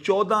14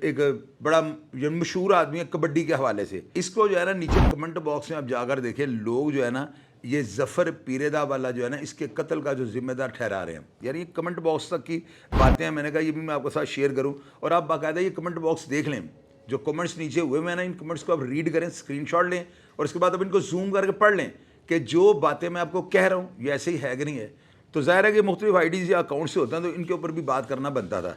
ایک بڑا مشہور آدمی ہے کبڈی کے حوالے سے. اس کو جو ہے نا نیچے کمنٹ باکس میں آپ جا کر دیکھیں, لوگ جو ہے نا یہ ظفر پیریدا والا جو ہے نا اس کے قتل کا جو ذمہ دار ٹھہرا رہے ہیں. یعنی کمنٹ باکس تک کی باتیں ہیں, میں نے کہا یہ بھی میں آپ کے ساتھ شیئر کروں, اور آپ باقاعدہ یہ کمنٹ باکس دیکھ لیں. جو کمنٹس نیچے ہوئے میں نے ان کمنٹس کو آپ ریڈ کریں, اسکرین شاٹ لیں, اور اس کے بعد اب ان کو زوم کر کے پڑھ لیں کہ جو باتیں میں آپ کو کہہ رہا ہوں یہ ایسے ہی ہے کہ نہیں ہے. تو ظاہر ہے کہ مختلف آئی ڈیز یا اکاؤنٹ سے ہوتا ہے, تو ان کے اوپر بھی بات کرنا بنتا تھا.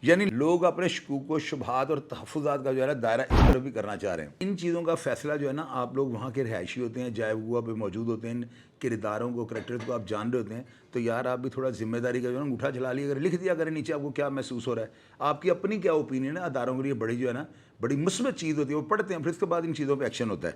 یعنی لوگ اپنے شکوک و شبہات اور تحفظات کا جو ہے نا دائرہ اس طرف بھی کرنا چاہ رہے ہیں. ان چیزوں کا فیصلہ جو ہے نا آپ لوگ وہاں کے رہائشی ہوتے ہیں, جائے ہوا پہ موجود ہوتے ہیں, کرداروں کو, کریکٹرز کو آپ جان رہے ہوتے ہیں, تو یار آپ بھی تھوڑا ذمہ داری کا جو ہے نا انگوٹھا چلا لیا اگر لکھ دیا کریں نیچے آپ کو کیا محسوس ہو رہا ہے, آپ کی اپنی کیا اوپینین ہے. اداروں کے لیے بڑی جو ہے نا بڑی مثبت چیز ہوتی ہے, وہ پڑھتے ہیں پھر اس کے بعد ان چیزوں پہ ایکشن ہوتا ہے.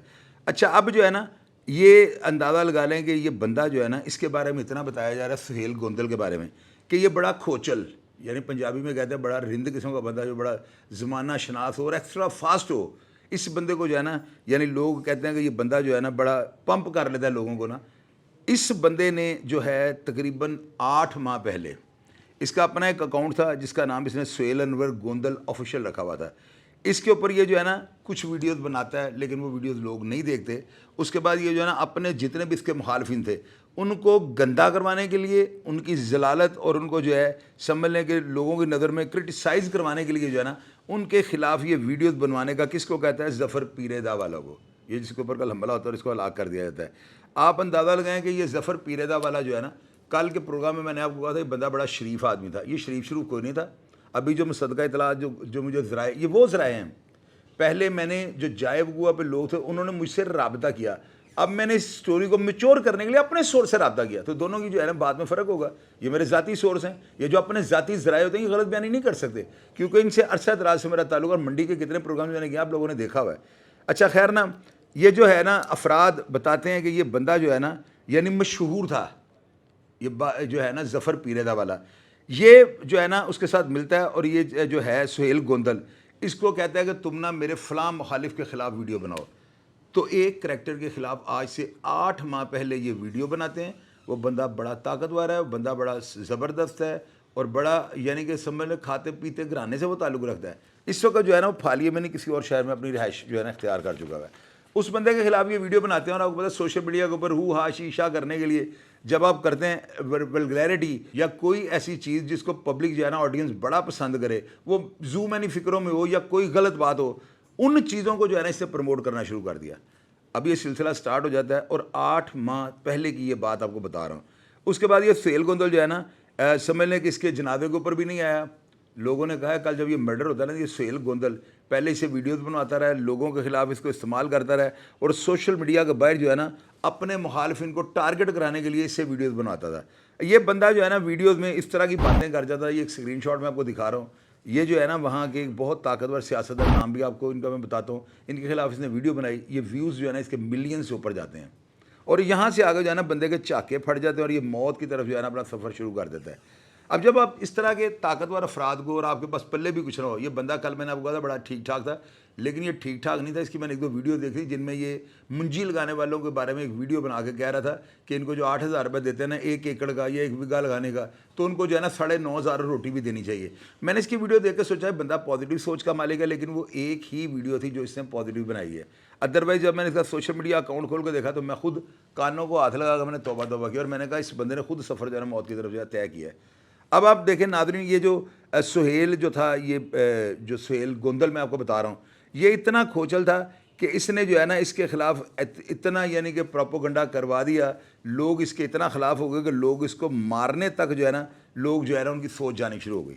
اچھا, اب جو ہے نا یہ اندازہ لگا لیں کہ یہ بندہ جو ہے نا اس کے بارے میں اتنا بتایا جا رہا ہے سہیل گوندل کے بارے میں کہ یہ بڑا کھوچل, یعنی پنجابی میں کہتے ہیں بڑا رند قسم کا بندہ جو بڑا زمانہ شناس ہو اور ایکسٹرا فاسٹ ہو. اس بندے کو جو ہے نا یعنی لوگ کہتے ہیں کہ یہ بندہ جو ہے نا بڑا پمپ کر لیتا ہے لوگوں کو نا. اس بندے نے جو ہے تقریباً 8 ماہ پہلے اس کا اپنا ایک اکاؤنٹ تھا جس کا نام اس نے سہیل انور گوندل آفیشیل رکھا ہوا تھا. اس کے اوپر یہ جو ہے نا کچھ ویڈیوز بناتا ہے لیکن وہ ویڈیوز لوگ نہیں دیکھتے. اس کے بعد یہ جو ہے نا اپنے جتنے بھی اس کے مخالفین تھے ان کو گندا کروانے کے لیے, ان کی ضلالت اور ان کو جو ہے سمجھ لیں کہ لوگوں کی نظر میں کرٹیسائز کروانے کے لیے جو ہے نا ان کے خلاف یہ ویڈیوز بنوانے کا, کس کو کہتا ہے, ظفر پیریدا والا کو, یہ جس کے اوپر کل حملہ ہوتا ہے اور اس کو ہلاک کر دیا جاتا ہے. آپ اندازہ لگائیں کہ یہ ظفر پیریدا والا جو ہے نا کل کے پروگرام میں نے آپ کو کہا تھا یہ بندہ بڑا شریف آدمی تھا. یہ شریف کوئی نہیں تھا. ابھی جو مصدقہ اطلاعات جو مجھے ذرائع, یہ وہ ذرائع ہیں. پہلے میں نے جو جائے وقوع پہ لوگ تھے انہوں نے مجھ سے رابطہ کیا, اب میں نے اس سٹوری کو میچور کرنے کے لیے اپنے سورس سے رابطہ کیا, تو دونوں کی جو ہے نا بات میں فرق ہوگا. یہ میرے ذاتی سورس ہیں, یہ جو اپنے ذاتی ذرائع ہوتے ہیں یہ غلط بیانی نہیں کر سکتے کیونکہ ان سے عرصہ دراز سے میرا تعلق, اور منڈی کے کتنے پروگرام میں نے کیا آپ لوگوں نے دیکھا ہوا ہے. اچھا خیر نا, یہ جو ہے نا افراد بتاتے ہیں کہ یہ بندہ جو ہے نا یعنی مشہور تھا, یہ جو ہے نا ظفر پیریدا والا, یہ جو ہے نا اس کے ساتھ ملتا ہے, اور یہ جو ہے سہیل گوندل اس کو کہتا ہے کہ تم نا میرے فلاں مخالف کے خلاف ویڈیو بناؤ. تو ایک کریکٹر کے خلاف آج سے 8 ماہ پہلے یہ ویڈیو بناتے ہیں. وہ بندہ بڑا طاقتور ہے, وہ بندہ بڑا زبردست ہے, اور بڑا یعنی کہ سمجھ لیں کھاتے پیتے گھرانے سے وہ تعلق رکھتا ہے. اس وقت جو ہے نا وہ پھالیے میں نہیں کسی اور شہر میں اپنی رہائش جو ہے نا اختیار کر چکا ہے. اس بندے کے خلاف یہ ویڈیو بناتے ہیں, اور آپ کو پتا سوشل میڈیا کے اوپر ہو ہا شیشہ کرنے کے لیے جب آپ کرتے ہیں ولگیرٹی یا کوئی ایسی چیز جس کو پبلک جو ہے نا آڈینس بڑا پسند کرے, وہ زو مینی فکروں میں ہو یا کوئی غلط بات ہو, ان چیزوں کو جو ہے نا اس سے پروموٹ کرنا شروع کر دیا. اب یہ سلسلہ سٹارٹ ہو جاتا ہے, اور 8 ماہ پہلے کی یہ بات آپ کو بتا رہا ہوں. اس کے بعد یہ سہیل گوندل جو ہے نا سمجھ لیں کہ اس کے جنازے کے اوپر بھی نہیں آیا. لوگوں نے کہا ہے کل جب یہ مرڈر ہوتا ہے نا, یہ سہیل گوندل پہلے اسے ویڈیوز بنواتا رہا ہے, لوگوں کے خلاف اس کو استعمال کرتا رہا ہے, اور سوشل میڈیا کے باہر جو ہے نا اپنے مخالفین کو ٹارگٹ کرانے کے لیے اس سے ویڈیوز بنواتا تھا. یہ بندہ جو ہے نا ویڈیوز میں اس طرح کی باتیں کر جاتا ہے. یہ ایک اسکرین شاٹ میں آپ کو دکھا رہا ہوں. یہ جو ہے نا وہاں کے ایک بہت طاقتور سیاستدان, نام بھی آپ کو ان کا میں بتاتا ہوں, ان کے خلاف اس نے ویڈیو بنائی. یہ ویوز جو ہے نا اس کے ملینز سے اوپر جاتے ہیں, اور یہاں سے آگے جو ہے نا بندے کے چاکے پھٹ جاتے ہیں, اور یہ موت کی طرف جو ہے نا اپنا سفر شروع کر دیتا ہے. اب جب آپ اس طرح کے طاقتور افراد کو, اور آپ کے پاس پلے بھی کچھ نہ ہو, یہ بندہ کل میں نے آپ کو کہا تھا بڑا ٹھیک ٹھاک تھا, لیکن یہ ٹھیک ٹھاک نہیں تھا. اس کی میں نے 1-2 ویڈیو دیکھی جن میں یہ منجی لگانے والوں کے بارے میں ایک ویڈیو بنا کے کہہ رہا تھا کہ ان کو جو 8,000 روپے دیتے ہیں نا 1 ایکڑ کا یا 1 بیگھہ لگانے کا, تو ان کو جو ہے نا 9,500 روٹی بھی دینی چاہیے. میں نے اس کی ویڈیو دیکھ کے سوچا ہے بندہ پازیٹیو سوچ کا مالک ہے, لیکن وہ ایک ہی ویڈیو تھی جو اس نے پازیٹیو بنائی ہے. ادروائز جب میں نے اس کا سوشل میڈیا اکاؤنٹ کھول کے دیکھا تو میں خود کانوں کو ہاتھ لگا کر میں نے توبہ کیا, اور میں نے کہا اس بندے نے خود سفر جو ہے نا موت کی طرف جو ہے طے کیا ہے. اب آپ دیکھیں ناظرین, یہ جو سہیل جو تھا, یہ جو سہیل گوندل میں آپ کو بتا رہا ہوں, یہ اتنا کھوچل تھا کہ اس نے جو ہے نا اس کے خلاف اتنا یعنی کہ پروپوگنڈا کروا دیا. لوگ اس کے اتنا خلاف ہو گئے کہ لوگ اس کو مارنے تک جو ہے نا لوگ جو ہے نا ان کی سوچ جانی شروع ہو گئی.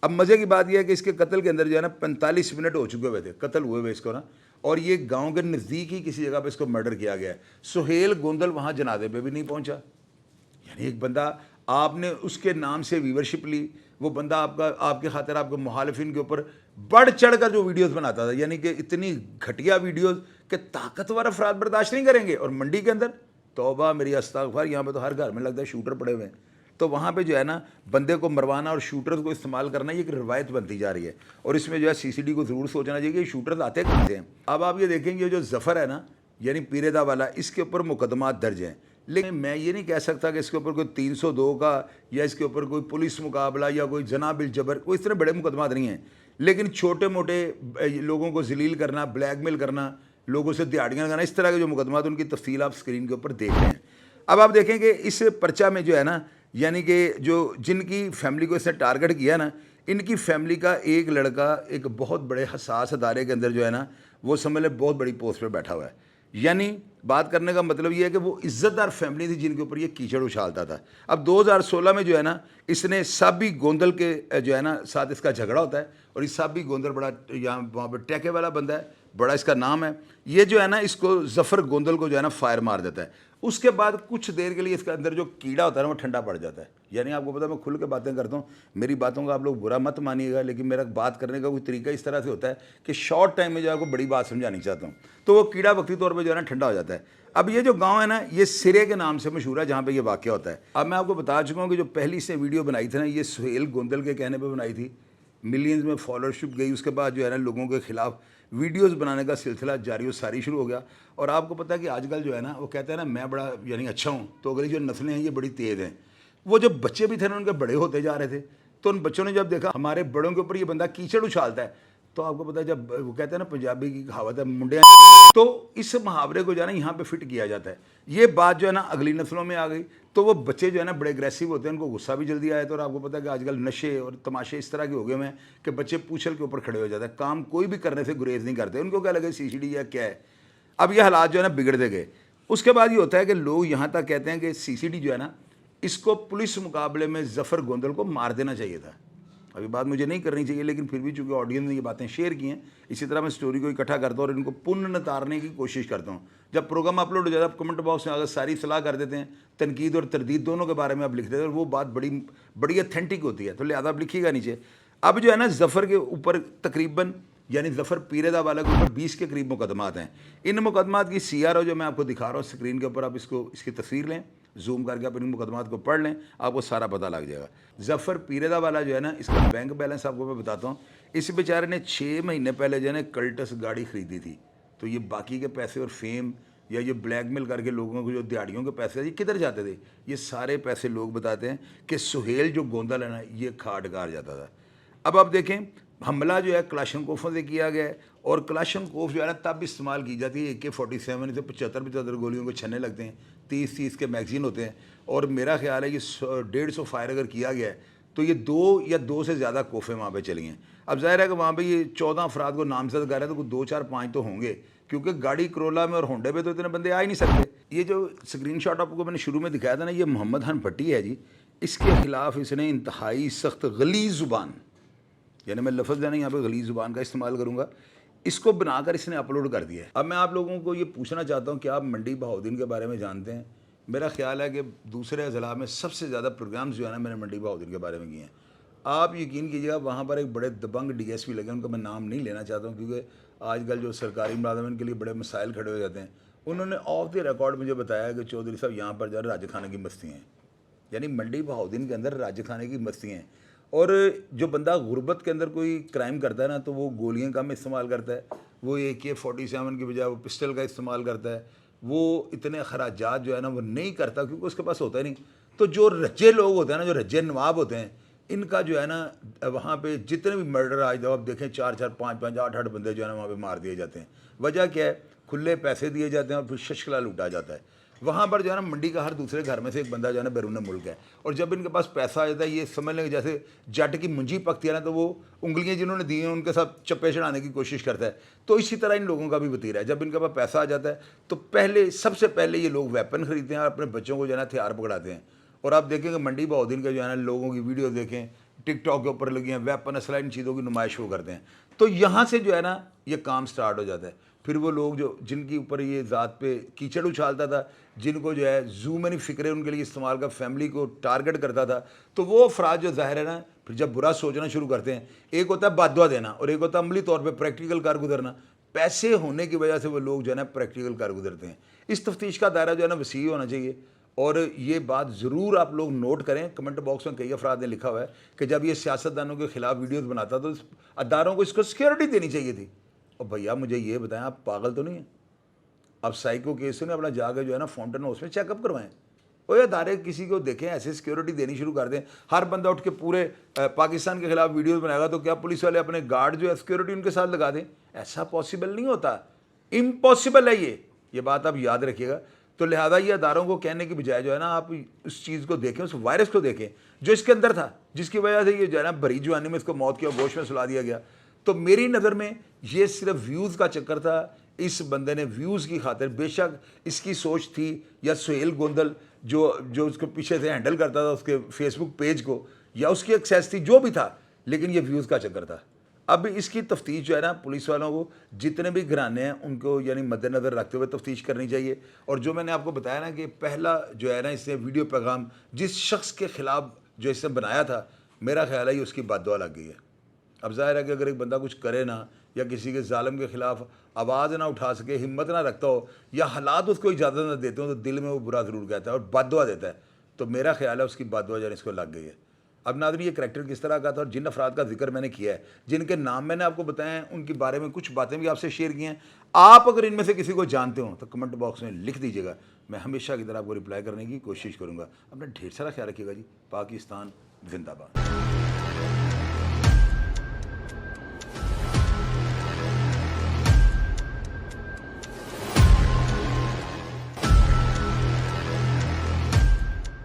اب مزے کی بات یہ ہے کہ اس کے قتل کے اندر جو ہے نا 45 منٹ ہو چکے ہوئے تھے قتل ہوئے ہوئے اس کو نا, اور یہ گاؤں کے نزدیک ہی کسی جگہ پہ اس کو مرڈر کیا گیا ہے. سہیل گوندل وہاں جنازے پہ بھی نہیں پہنچا. یعنی ایک بندہ, آپ نے اس کے نام سے ویورشپ لی, وہ بندہ آپ کے خاطر آپ کے مخالفین کے اوپر بڑھ چڑھ کر جو ویڈیوز بناتا تھا, یعنی کہ اتنی گھٹیا ویڈیوز کہ طاقتور افراد برداشت نہیں کریں گے. اور منڈی کے اندر توبہ میری استغفار, یہاں پہ تو ہر گھر میں لگتا ہے شوٹر پڑے ہوئے ہیں, تو وہاں پہ جو ہے نا بندے کو مروانا اور شوٹرز کو استعمال کرنا یہ ایک روایت بنتی جا رہی ہے. اور اس میں جو ہے CCD کو ضرور سوچنا چاہیے کہ یہ شوٹرز آتے کہاں سے ہیں. اب آپ یہ دیکھیں گے جو ظفر ہے نا یعنی پیریدا والا, اس کے اوپر مقدمات درج ہیں, لیکن میں یہ نہیں کہہ سکتا کہ اس کے اوپر کوئی 302 کا یا اس کے اوپر کوئی پولیس مقابلہ یا کوئی جناب الجبر, کوئی اس طرح بڑے مقدمات نہیں ہیں. لیکن چھوٹے موٹے لوگوں کو ذلیل کرنا, بلیک میل کرنا, لوگوں سے دیہڑیاں لگانا, اس طرح کے جو مقدمات ان کی تفصیل آپ اسکرین کے اوپر دیکھ رہے ہیں. اب آپ دیکھیں کہ اس پرچہ میں جو ہے نا, یعنی کہ جو جن کی فیملی کو اس نے ٹارگٹ کیا نا, ان کی فیملی کا ایک لڑکا ایک بہت بڑے حساس ادارے کے اندر جو ہے نا وہ سمجھ لیں بہت بڑی پوسٹ پہ بیٹھا ہوا ہے. یعنی بات کرنے کا مطلب یہ ہے کہ وہ عزت دار فیملی تھی جن کے اوپر یہ کیچڑ اچھالتا تھا. اب 2016 میں جو ہے نا اس نے سابی گوندل کے جو ہے نا ساتھ اس کا جھگڑا ہوتا ہے, اور یہ سابی گوندل بڑا یہاں وہاں پہ ٹیکے والا بندہ ہے, بڑا اس کا نام ہے. یہ جو ہے نا اس کو ظفر گوندل کو جو ہے نا فائر مار دیتا ہے. اس کے بعد کچھ دیر کے لیے اس کے اندر جو کیڑا ہوتا ہے نا وہ ٹھنڈا پڑ جاتا ہے. یعنی آپ کو پتا ہے میں کھل کے باتیں کرتا ہوں, میری باتوں کا آپ لوگ برا مت مانیے گا, لیکن میرا بات کرنے کا کوئی طریقہ اس طرح سے ہوتا ہے کہ شارٹ ٹائم میں جو ہے کو بڑی بات سمجھانی چاہتا ہوں. تو وہ کیڑا وقتی طور پہ جو ہے نا ٹھنڈا ہو جاتا ہے. اب یہ جو گاؤں ہے نا یہ سرے کے نام سے مشہور ہے جہاں پہ یہ واقعہ ہوتا ہے. اب میں آپ کو بتا چکا ہوں کہ جو پہلی سے ویڈیو بنائی تھی نا یہ سہیل گوندل کے کہنے پہ بنائی تھی, ملینز میں فالوورشپ گئی. اس کے بعد جو ہے نا لوگوں کے خلاف ویڈیوز بنانے کا سلسلہ جاری و ساری شروع ہو گیا. اور آپ کو پتہ ہے کہ آج کل جو ہے نا وہ کہتے ہیں نا میں بڑا یعنی اچھا ہوں, تو اگلی جو نسلیں ہیں یہ بڑی تیز ہیں. وہ جو بچے بھی تھے نا ان کے بڑے ہوتے جا رہے تھے, تو ان بچوں نے جب دیکھا ہمارے بڑوں کے اوپر یہ بندہ کیچڑ اچھالتا ہے, تو آپ کو پتہ ہے جب وہ کہتے ہیں نا پنجابی کی کہاوت ہے منڈے, تو اس محاورے کو جو ہے نا یہاں پہ فٹ کیا جاتا ہے. یہ بات جو ہے نا اگلی نسلوں میں آ گئی, تو وہ بچے جو ہے نا بڑے اگریسو ہوتے ہیں, ان کو غصہ بھی جلدی آیا. تو اور آپ کو پتہ ہے کہ آج کل نشے اور تماشے اس طرح کے ہو گئے ہیں کہ بچے پوچھل کے اوپر کھڑے ہو جاتے ہیں, کام کوئی بھی کرنے سے گریز نہیں کرتے. ان کو کیا لگے CCD یا کیا ہے. اب یہ حالات جو ہے نا بگڑتے گئے. اس کے بعد یہ ہوتا ہے کہ لوگ یہاں تک کہتے ہیں کہ CCD جو ہے نا اس کو پولیس مقابلے میں ظفر گوندل کو مار دینا چاہیے تھا. ابھی بات مجھے نہیں کرنی چاہیے, لیکن پھر بھی چونکہ آڈینس نے یہ باتیں شیئر کی ہیں, اسی طرح میں سٹوری کو اکٹھا کرتا ہوں اور ان کو پن نتارنے کی کوشش کرتا ہوں. جب پروگرام اپلوڈ ہو جاتا ہے آپ کمنٹ باکس میں اگر ساری صلاح کر دیتے ہیں, تنقید اور تردید دونوں کے بارے میں آپ لکھ دیتے ہیں, اور وہ بات بڑی اتھینٹک ہوتی ہے, تو لہٰذا آپ لکھیے گا نیچے. اب جو ہے نا ظفر کے اوپر تقریباً یعنی ظفر پیردا والا کے اوپر 20 کے قریب مقدمات ہیں. ان مقدمات کی CRO جو میں آپ کو دکھا رہا ہوں اسکرین کے اوپر, آپ اس کی تصویر لیں, زوم کر کے آپ ان مقدمات کو پڑھ لیں, آپ کو سارا پتہ لگ جائے گا. ظفر پیردا والا جو ہے نا اس کا بینک بیلنس آپ کو میں بتاتا ہوں. اس بیچارے نے 6 مہینے پہلے جو ہے نا کلٹس گاڑی خریدی تھی. تو یہ باقی کے پیسے اور فیم یا یہ بلیک میل کر کے لوگوں کو جو دیہڑیوں کے پیسے یہ کدھر جاتے تھے, یہ سارے پیسے لوگ بتاتے ہیں کہ سہیل جو گوندل ہے نا یہ کھاٹ گار جاتا تھا. اب آپ دیکھیں حملہ جو ہے کلاشنکوفوں سے کیا گیا ہے, اور کلاشنکوف جو ہے نا تب استعمال کی جاتی ہے AK-47 سے 75 گولیوں کو چھننے لگتے ہیں, 30 کے میگزین ہوتے ہیں. اور میرا خیال ہے کہ 150 فائر اگر کیا گیا ہے تو یہ 2 یا 2 سے زیادہ کوفے وہاں پہ چلی ہیں. اب ظاہر ہے کہ وہاں پہ یہ 14 افراد کو نامزد کر رہے ہیں, تو کوئی 2 4 5 تو ہوں گے, کیونکہ گاڑی کرولا میں اور ہونڈے پہ تو اتنے بندے آ ہی نہیں سکتے. یہ جو اسکرین شاٹ آپ کو میں نے شروع میں دکھایا تھا نا, یہ محمد خان بھٹی ہے جی. اس کے خلاف اس نے انتہائی سخت غلیظ زبان, یعنی میں لفظ جو ہے نا یہاں پہ غلیظ زبان کا استعمال کروں گا, اس کو بنا کر اس نے اپلوڈ کر دیا ہے. اب میں آپ لوگوں کو یہ پوچھنا چاہتا ہوں کہ آپ منڈی بہاؤدین کے بارے میں جانتے ہیں. میرا خیال ہے کہ دوسرے اضلاع میں سب سے زیادہ پروگرامز جو ہے نا میں نے منڈی بہاؤدین کے بارے میں کیے ہیں. آپ یقین کیجیے گا وہاں پر ایک بڑے دبنگ DSP لگے, ان کا میں نام نہیں لینا چاہتا ہوں کیونکہ آج کل جو سرکاری ملازمین کے لیے بڑے مسائل کھڑے ہو جاتے ہیں. انہوں نے آف دی ریکارڈ مجھے بتایا کہ چودھری صاحب یہاں پر جو ہے راج خانے کی مستی ہیں, یعنی منڈی بہاؤدین کے اندر راج خانے کی مستی ہیں. اور جو بندہ غربت کے اندر کوئی کرائم کرتا ہے نا تو وہ گولیاں کم استعمال کرتا ہے, وہ AK-47 کی بجائے وہ پسٹل کا استعمال کرتا ہے, وہ اتنے اخراجات جو ہے نا وہ نہیں کرتا کیونکہ اس کے پاس ہوتا ہی نہیں. تو جو رجے لوگ ہوتے ہیں نا, جو رجے نواب ہوتے ہیں, ان کا جو ہے نا وہاں پہ جتنے بھی مرڈر آج جب آپ دیکھیں 4 4 5 5 8 8 بندے جو ہے نا وہاں پہ مار دیے جاتے ہیں. وجہ کیا ہے, کھلے پیسے دیے جاتے ہیں اور پھر ششکلا لوٹا جاتا ہے. وہاں پر جو ہے نا منڈی کا ہر دوسرے گھر میں سے ایک بندہ جو ہے نا بیرون ملک ہے, اور جب ان کے پاس پیسہ آ جاتا ہے یہ سمجھ لیں کہ جیسے جٹ کی منجی پکتی ہے نا, تو وہ انگلیاں جنہوں نے دی ہیں ان کے ساتھ چپے چڑھانے کی کوشش کرتا ہے. تو اسی طرح ان لوگوں کا بھی وتیرہ ہے. جب ان کے پاس پیسہ آ جاتا ہے تو سب سے پہلے یہ لوگ ویپن خریدتے ہیں اور اپنے بچوں کو جو ہے نا ہتھیار پکڑاتے ہیں. اور آپ دیکھیں کہ منڈی بہاؤدین کے جو ہے نا لوگوں کی ویڈیو دیکھیں, ٹک ٹاک کے اوپر لگی ہیں, ویپن اسلحہ ان چیزوں کی نمائش وہ کرتے ہیں. تو یہاں سے جو ہے نا یہ کام سٹارٹ ہو جاتا ہے. پھر وہ لوگ جو جن کے اوپر یہ ذات پہ کیچڑ اچھالتا تھا, جن کو جو ہے زومنی فکریں ان کے لیے استعمال کا فیملی کو ٹارگٹ کرتا تھا, تو وہ افراد جو ظاہر ہے نا پھر جب برا سوچنا شروع کرتے ہیں, ایک ہوتا ہے بد دعا دینا اور ایک ہوتا ہے عملی طور پہ پریکٹیکل کار گزرنا. پیسے ہونے کی وجہ سے وہ لوگ جو ہے نا پریکٹیکل کار گزرتے ہیں. اس تفتیش کا دائرہ جو ہے نا وسیع ہونا چاہیے. اور یہ بات ضرور آپ لوگ نوٹ کریں, کمنٹ باکس میں کئی افراد نے لکھا ہوا ہے کہ جب یہ سیاستدانوں کے خلاف ویڈیوز بناتا تو اداروں کو اس کو سیکیورٹی دینی چاہیے تھی. اور بھیا مجھے یہ بتائیں, آپ پاگل تو نہیں ہیں؟ آپ سائیکو کیس سے اپنا جا کے جو ہے نا فاؤنٹین ہاؤس میں چیک اپ کروائیں. وہ ادارے کسی کو دیکھیں ایسے سیکیورٹی دینی شروع کر دیں, ہر بندہ اٹھ کے پورے پاکستان کے خلاف ویڈیوز بنائے گا, تو کیا پولیس والے اپنے گارڈ جو ہے سیکیورٹی ان کے ساتھ لگا دیں؟ ایسا پاسبل نہیں ہوتا, امپاسبل ہے یہ بات آپ یاد رکھیے گا. تو لہٰذا یہ اداروں کو کہنے کی بجائے جو ہے نا, آپ اس چیز کو دیکھیں, اس وائرس کو دیکھیں جو اس کے اندر تھا, جس کی وجہ سے یہ جو ہے نا بھری جوانی میں اس کو موت کی گوشت میں سلا دیا گیا. تو میری نظر میں یہ صرف ویوز کا چکر تھا. اس بندے نے ویوز کی خاطر, بے شک اس کی سوچ تھی, یا سہیل گوندل جو اس کو پیچھے سے ہینڈل کرتا تھا اس کے فیس بک پیج کو, یا اس کی ایکسیس تھی, جو بھی تھا, لیکن یہ ویوز کا چکر تھا. اب اس کی تفتیش جو ہے نا پولیس والوں کو جتنے بھی گھرانے ہیں ان کو یعنی مد نظر رکھتے ہوئے تفتیش کرنی چاہیے. اور جو میں نے آپ کو بتایا نا کہ پہلا جو ہے نا اس نے ویڈیو پیغام جس شخص کے خلاف جو اس نے بنایا تھا, میرا خیال ہے یہ اس کی بد دعا لگ گئی ہے. اب ظاہر ہے کہ اگر ایک بندہ کچھ کرے نا, یا کسی کے ظالم کے خلاف آواز نہ اٹھا سکے, ہمت نہ رکھتا ہو, یا حالات اس کو اجازت نہ دیتے ہوں, تو دل میں وہ برا ضرور کہتا ہے اور بد دعا دیتا ہے. تو میرا خیال ہے اس کی بد دعا جو ہے اس کو لگ گئی ہے. اب ناظرین یہ کریکٹر کس طرح کا تھا, اور جن افراد کا ذکر میں نے کیا ہے, جن کے نام میں نے آپ کو بتائے ہیں, ان کے بارے میں کچھ باتیں بھی آپ سے شیئر کی ہیں. آپ اگر ان میں سے کسی کو جانتے ہوں تو کمنٹ باکس میں لکھ دیجیے گا, میں ہمیشہ کی طرح آپ کو رپلائی کرنے کی کوشش کروں گا. اپنا ڈھیر سارا خیال رکھیے گا جی. پاکستان زندہ باد.